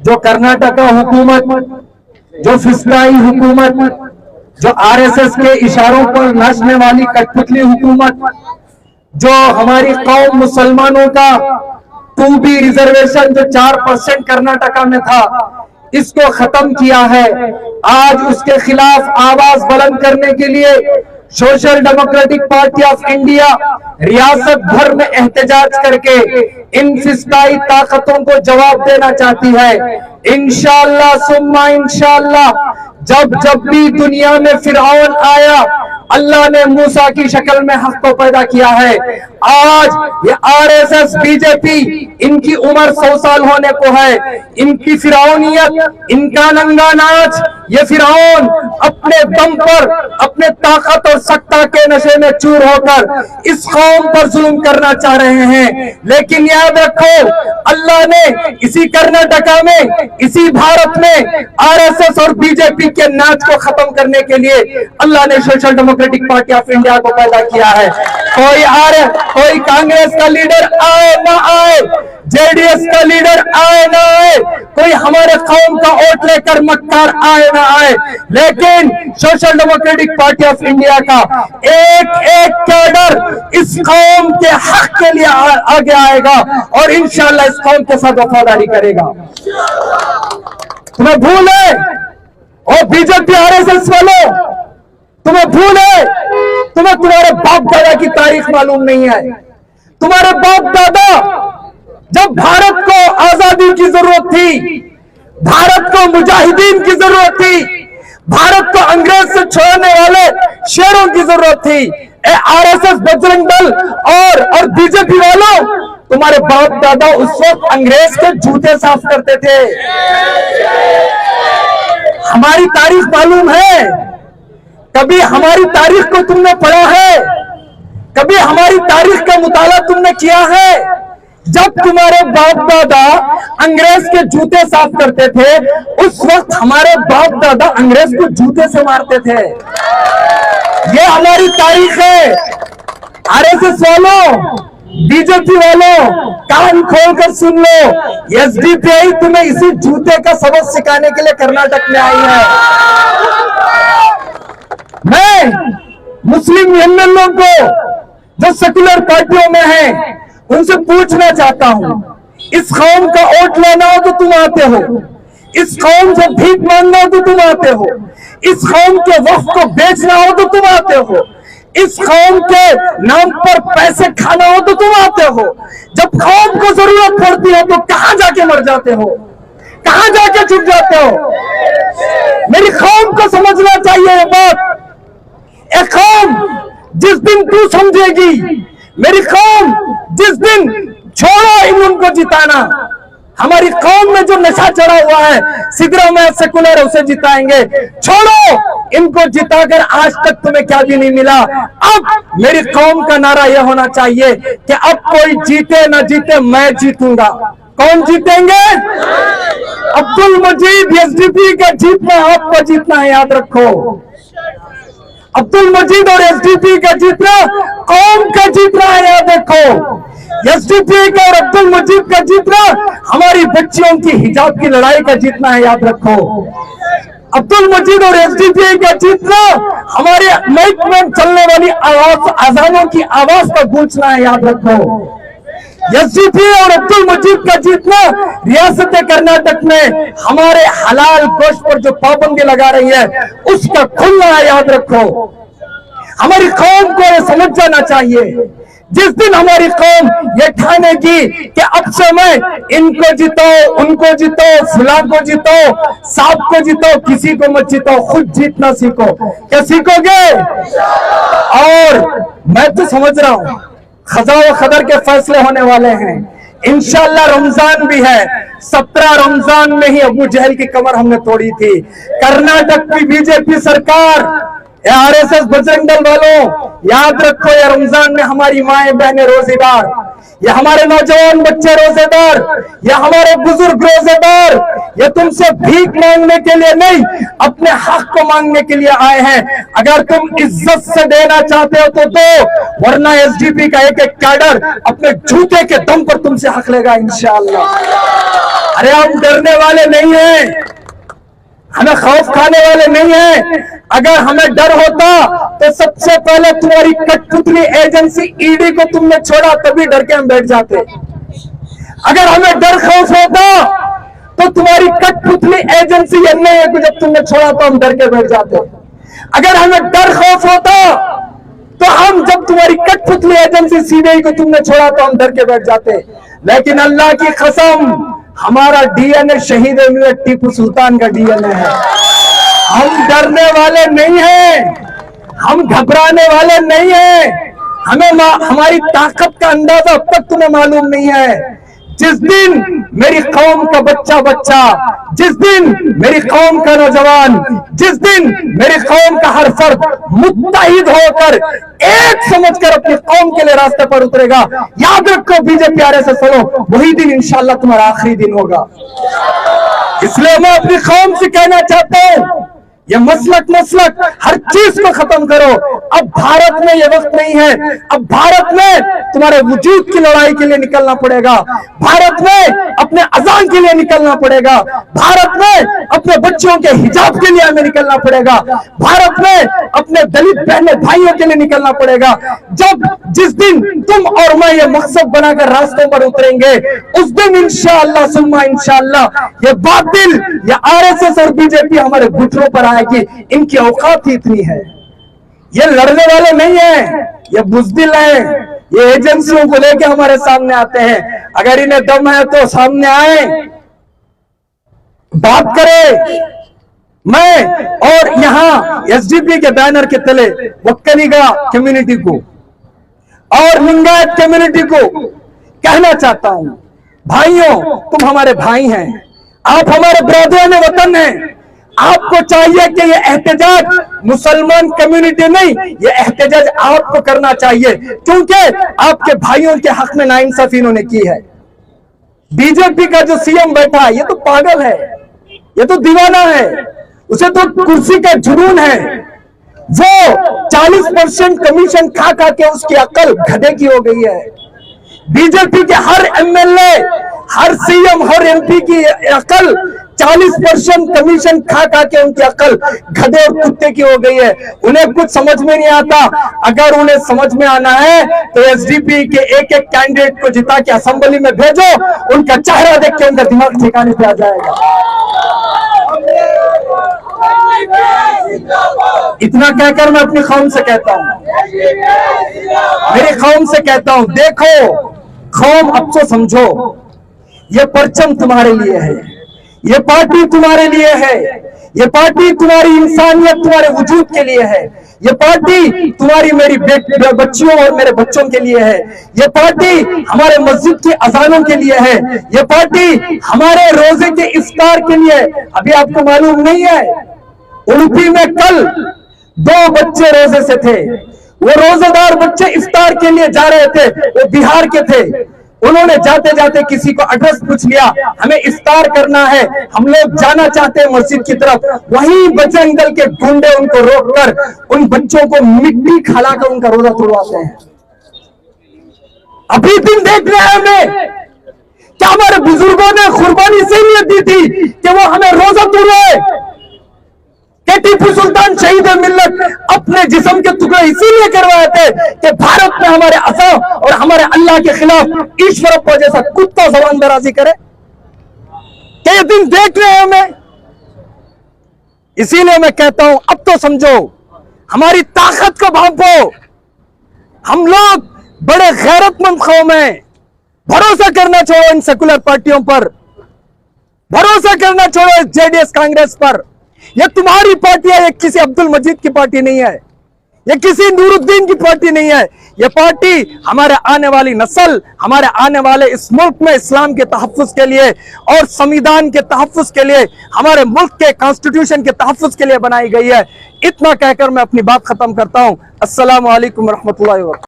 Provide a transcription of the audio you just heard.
जो कर्नाटका हुकूमत, जो फिस्काई हुकूमत, जो आरएसएस के इशारों पर नाचने वाली कठपुतली हुकूमत, जो हमारी कौम मुसलमानों का 2B रिजर्वेशन जो 4% कर्नाटका में था, इसको खत्म किया है। आज उसके खिलाफ आवाज बुलंद करने के लिए social democratic party of India रियासत भर में एहतजाज करके इन फिस्काई ताकतों को जवाब देना चाहती है। इंशाअल्लाह सुम्मा इंशाअल्लाह, जब भी दुनिया में फिरौन आया, अल्लाह ने मूसा की शक्ल में हक को पैदा किया है। आज ये आरएसएस बीजेपी, इनकी उम्र 100 साल होने को है। इनकी फिरौनियत, इनका नंगा नाच, ये फिरौन अपने दम पर, अपने ताकत और सत्ता के नशे में चूर होकर इस कौम पर जुल्म करना चाह रहे हैं। लेकिन याद रखो, अल्लाह ने इसी कर्नाटका में, इसी भारत में आरएसएस और बीजेपी के नाच को खत्म करने के लिए अल्लाह ने social democratic party of India को पैदा किया है। कोई कांग्रेस का लीडर आए ना आए, जेडीएस का लीडर आए ना आए, कोई हमारे कौम का वोट लेकर मक्कार आए ना आए, लेकिन social democratic party of India का एक कैडर इस कौम के हक के लिए आगे आएगा और इंशाअल्लाह इस कौम के साथ वफादारी करेगा। तुम्हें भूल है, और बीजेपी आरएसएस वालों, तुम्हें भूल है, तुम्हारे बाप दादा की तारीख मालूम नहीं है। तुम्हारे बाप दादा, जब भारत को आजादी की जरूरत थी, भारत को मुजाहिदीन की जरूरत थी, भारत को अंग्रेज से छोड़ने वाले शेरों की जरूरत थी, आरएसएस, बजरंग दल और बीजेपी वालों, तुम्हारे बाप दादा उस वक्त अंग्रेज के जूते साफ करते थे। हमारी तारीख मालूम है, कभी हमारी तारीख को तुमने पढ़ा है, कभी हमारी तारीख का मुताला तुमने किया है? जब तुम्हारे बाप दादा अंग्रेज के जूते साफ करते थे, उस वक्त हमारे बाप दादा अंग्रेज को जूते से मारते थे। ये हमारी तारीख है। आरएसएस वालों, बीजेपी वालों, कान खोलकर सुन लो, एसडीपीआई तुम्हें इसी जूते का सबक सिखाने के लिए कर्नाटक में आई है। मैं मुस्लिम एमएलए को जो सेकुलर पार्टियों में हैं, उनसे पूछना चाहता हूं, इस कौम का वोट लेना हो तो तुम आते हो, इस कौम से भीख मांगना हो तो तुम आते हो, इस कौम के वक्त को बेचना हो तो तुम आते हो, इस कौम के नाम पर पैसे खाना हो तो तुम आते हो। जब कौम को जरूरत पड़ती है तो कहां जाके मर जाते हो, कहां जाके छुप जाते हो? मेरी कौम को समझना चाहिए ये बात। एक कौम जिस दिन तू समझेगी, मेरी कौम जिस दिन, छोड़ो इन उनको जिताना, हमारी कौम में जो नशा चढ़ा हुआ है, सिद्धरामैया सेकुलर, उसे जिताएंगे। छोड़ो इनको जिताकर आज तक तुम्हें क्या भी नहीं मिला। अब मेरी कौम का नारा यह होना चाहिए कि अब कोई जीते ना जीते, मैं जीतूंगा। कौन जीतेंगे? अब्दुल मजीद, एसडीपी का जीतना आपको जीतना है, याद रखो। अब्दुल मजीद और एसडीपी का जीतना कौम का जीतना है, याद रखो। एसडीपी का और अब्दुल मजीद का जीतना हमारी बच्चियों की हिजाब की लड़ाई का जीतना है, याद रखो। अब्दुल मजीद और एसडीपी का जीतना हमारे माइक में चलने वाली आवाज, अजानों की आवाज का गूंजना है, याद रखो। एसडीपी और अब्दुल मजीद का जीतना रियासत कर्नाटक में हमारे हलाल गोश्त पर जो पाबंदी लगा रही है, उसका खुलना है, याद रखो। हमारी कौम को यह समझ जाना चाहिए, जिस दिन हमारी कौम ये ठानेगी कि अब से मैं इनको जिताओ, उनको जिताओ, फुला को जिताओ, सांप को जिताओ, किसी को मत जिताओ, खुद जीतना सीखो। क्या सीखोगे? और मैं तो समझ रहा हूं खजा व खदर के फैसले होने वाले हैं। इंशाअल्लाह रमजान भी है। 17 रमजान में ही अबू जहल की कमर हमने तोड़ी थी। कर्नाटक की बीजेपी सरकार, आरएसएस, बजरंग दल वालों, याद रखो, ये रमजान में हमारी माएं बहनें रोजेदार, ये हमारे नौजवान बच्चे रोजेदार, ये हमारे बुजुर्ग रोजेदार, ये तुमसे भीख मांगने के लिए नहीं, अपने हक को मांगने के लिए आए हैं। अगर तुम इज्जत से देना चाहते हो तो दो, वरना एसडीपी का एक एक कैडर अपने जूते के दम पर तुमसे हक लेगा इंशाअल्लाह। अरे हम डरने वाले नहीं हैं, हमें खौफ खाने वाले नहीं हैं। अगर हमें डर होता तो सबसे पहले तुम्हारी कठपुतली एजेंसी ईडी को तुमने छोड़ा, तभी डर के हम बैठ जाते। अगर हमें डर खौफ होता तो तुम्हारी कठपुतली एजेंसी एनआईए को जब तुमने छोड़ा तो हम डर के बैठ जाते। अगर हमें डर खौफ होता तो हम जब तुम्हारी कठपुतली एजेंसी सीबीआई को तुमने छोड़ा तो हम डर के बैठ जाते। लेकिन अल्लाह की कसम, हमारा डीएनए शहीद हुए टीपू सुल्तान का डीएनए है। हम डरने वाले नहीं हैं, हम घबराने वाले नहीं हैं। हमें हमारी ताकत का अंदाजा अब तक तुम्हें मालूम नहीं है। जिस दिन मेरी कौम का बच्चा, जिस दिन मेरी कौम का नौजवान, जिस दिन मेरी कौम का हर फर्द मुत्तहिद होकर एक समझकर अपनी कौम के लिए रास्ते पर उतरेगा, याद रखो बीजेपी प्यारे से सुनो, वही दिन इंशाअल्लाह तुम्हारा आखिरी दिन होगा। इसलिए मैं अपनी कौम से कहना चाहता हूं, ये मसलक हर चीज को खत्म करो। अब भारत में ये वक्त नहीं है, अब भारत में तुम्हारे वजूद की लड़ाई के लिए निकलना पड़ेगा। भारत में अपने अजान के लिए निकलना पड़ेगा। भारत में अपने बच्चों के हिजाब के लिए हमें निकलना पड़ेगा। भारत में अपने दलित बहनों भाइयों के लिए निकलना पड़ेगा। जिस दिन तुम और मैं ये मकसद बनाकर रास्तों पर उतरेंगे, उस दिन इंशाअल्लाह सुम्मा इंशाअल्लाह ये बातिल, ये आरएसएस और बीजेपी हमारे घुटनों पर कि इनकी औकात ही इतनी है। ये लड़ने वाले नहीं है, ये बुज़दिल है। ये एजेंसियों को लेके हमारे सामने आते हैं। अगर इन्हें दम है तो सामने आए, बात करें। मैं और यहां एसडीपी के बैनर के तले वक्कलीगा कम्युनिटी को और लिंगायत कम्युनिटी को कहना चाहता हूं, भाइयों तुम हमारे भाई हैं, आप हमारे ब्रदर वतन हैं। आपको चाहिए कि ये एहतजाज मुसलमान कम्युनिटी नहीं, ये एहतजाज आपको करना चाहिए, क्योंकि आपके भाइयों के हक में नाइंसाफी इन्होंने की है। बीजेपी का जो सीएम बैठा है, ये तो पागल है, ये तो दीवाना है, उसे तो कुर्सी का जुनून है। वो 40% कमीशन खा के उसकी अकल गधे की हो गई है। बीजेपी के हर एमएलए, हर सीएम, हर एमपी की अकल 40% कमीशन खा के उनकी अकल गधे और कुत्ते की हो गई है। उन्हें कुछ समझ में नहीं आता। अगर उन्हें समझ में आना है तो एसडीपी के एक एक कैंडिडेट को जिता के असेंबली में भेजो, उनका चेहरा देख के उनका दिमाग ठिकाने पे आ जाएगा। इतना कहकर मैं अपनी कौम से कहता हूं, मेरी कौम से कहता हूं, देखो कौम, अब तो समझो, ये परचम तुम्हारे लिए है, ये पार्टी तुम्हारे लिए है, ये पार्टी तुम्हारी इंसानियत, तुम्हारे वजूद के लिए है, ये पार्टी तुम्हारी मेरी बच्चियों और मेरे बच्चों के लिए है, ये पार्टी हमारे मस्जिद की अजानों के लिए है, ये पार्टी हमारे रोजे के इफ्तार के लिए। अभी आपको मालूम नहीं है, उडुपी में कल 2 बच्चे रोजे से थे। वो रोजेदार बच्चे इफ्तार के लिए जा रहे थे, वो बिहार के थे। उन्होंने जाते जाते किसी को एड्रेस पूछ लिया, हमें इफ्तार करना है, हम लोग जाना चाहते हैं मस्जिद की तरफ। वहीं बजरंग दल के गुंडे उनको रोककर उन बच्चों को मिट्टी खिलाकर उनका रोजा तोड़वाते हैं। अभी दिन देख रहे हैं हमें, क्या हमारे बुजुर्गों ने कुर्बानी इसीलिए दी थी कि वो हमें रोजा तोड़वाए, कि टीपू सुल्तान शहीद मिल्लत अपने जिस्म के टुकड़े इसीलिए करवाए थे कि भारत में हमारे अज़म और हमारे अल्लाह के खिलाफ ईश्वरप्पा जैसा कुत्ता जबान दराजी करे। क्या ये दिन देख रहे हैं हमें? इसीलिए मैं कहता हूं, अब तो समझो, हमारी ताकत को भांपो। हम लोग बड़े गैरतमंद कौम हैं। भरोसा करना छोड़ो इन सेकुलर पार्टियों पर, भरोसा करना छोड़ो इस जेडीएस कांग्रेस पर। ये तुम्हारी पार्टी है, ये किसी अब्दुल मजीद की पार्टी नहीं है, ये किसी नूरुद्दीन की पार्टी नहीं है। ये पार्टी हमारे आने वाली नस्ल, हमारे आने वाले इस मुल्क में इस्लाम के तहफ़्फ़ुज़ के लिए और संविधान के तहफ़्फ़ुज़ के लिए, हमारे मुल्क के कॉन्स्टिट्यूशन के तहफ़्फ़ुज़ के लिए बनाई गई है। इतना कहकर मैं अपनी बात खत्म करता हूं। अस्सलामु अलैकुम रहमतुल्लाहि व बरकातहू।